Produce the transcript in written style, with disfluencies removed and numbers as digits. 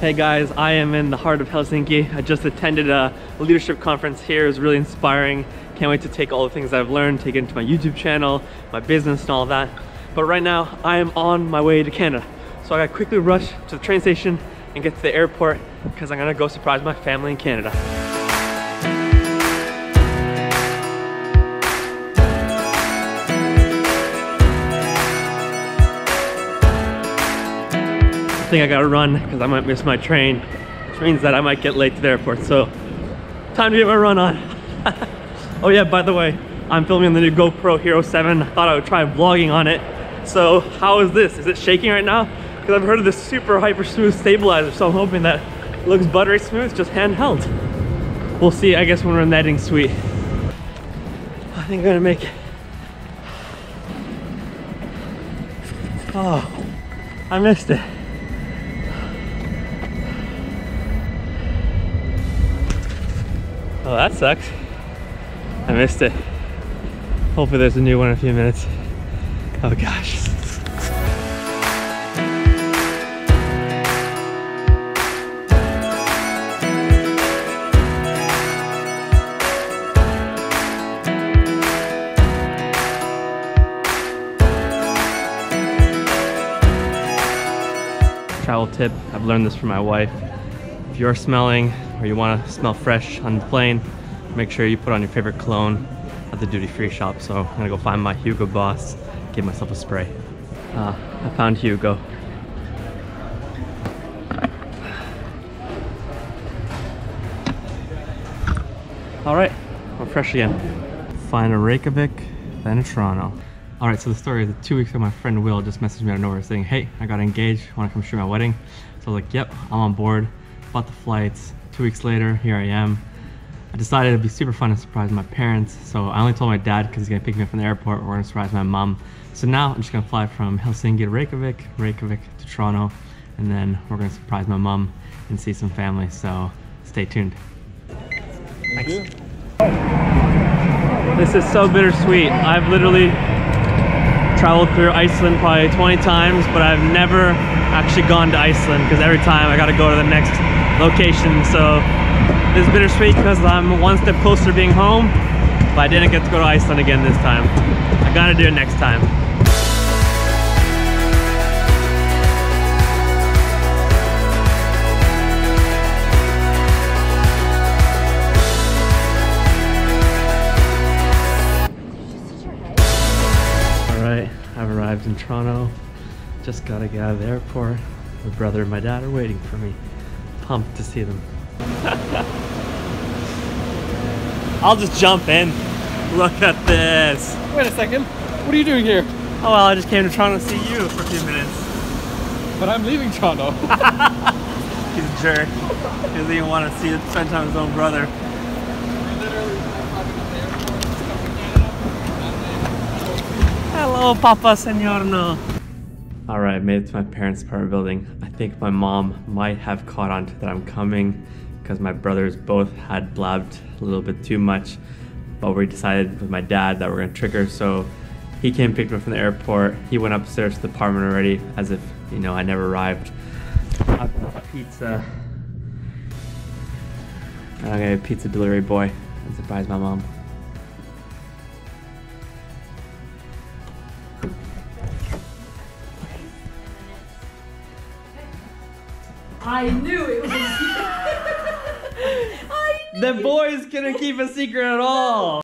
Hey guys, I am in the heart of Helsinki. I just attended a leadership conference here. It was really inspiring. Can't wait to take all the things I've learned, take it into my YouTube channel, my business and all that. But right now, I am on my way to Canada. So I gotta quickly rush to the train station and get to the airport because I'm gonna go surprise my family in Canada. I think I gotta run because I might miss my train, which means that I might get late to the airport. So time to get my run on. Oh yeah, by the way, I'm filming on the new GoPro Hero 7. I thought I would try vlogging on it. So how is this? Is it shaking right now? Because I've heard of this super hyper smooth stabilizer, so I'm hoping that it looks buttery smooth, just handheld. We'll see, I guess, when we're in the editing suite. I think I'm gonna make it. Oh, I missed it. Oh, that sucks. I missed it. Hopefully there's a new one in a few minutes. Oh gosh. Travel tip, I've learned this from my wife. If you're smelling or you want to smell fresh on the plane, make sure you put on your favorite cologne at the duty-free shop. So I'm gonna go find my Hugo Boss, give myself a spray. I found Hugo. All right, we're fresh again. Find a Reykjavik, then a Toronto. All right, so the story is that 2 weeks ago, my friend Will just messaged me out of nowhere saying, hey, I got engaged, wanna come shoot my wedding? So I was like, yep, I'm on board, bought the flights. 2 weeks later, here I am. I decided it'd be super fun to surprise my parents, so I only told my dad because he's gonna pick me up from the airport. We're gonna surprise my mom. So now I'm just gonna fly from Helsinki to Reykjavik, Reykjavik to Toronto, and then we're gonna surprise my mom and see some family, so stay tuned. Thanks. This is so bittersweet. I've literally traveled through Iceland probably 20 times, but I've never actually gone to Iceland because every time I gotta go to the next location. So this is bittersweet because I'm one step closer to being home, but I didn't get to go to Iceland again this time. I gotta do it next time. Alright, I've arrived in Toronto. Just gotta get out of the airport. My brother and my dad are waiting for me. Pumped to see them. I'll just jump in. Look at this. Wait a second. What are you doing here? Oh well, I just came to Toronto to see you for a few minutes. But I'm leaving Toronto. He's a jerk. He doesn't even want to spend time with his own brother. Hello, Papa Señorno. Alright, I made it to my parents' apartment building. I think my mom might have caught on to that I'm coming because my brothers both had blabbed a little bit too much. But we decided with my dad that we're gonna trick her, so he came and picked me up from the airport. He went upstairs to the apartment already as if, you know, I never arrived. I got a pizza. And I'm gonna be a pizza delivery boy and surprise my mom. I knew it was a secret. The boys couldn't keep a secret at all.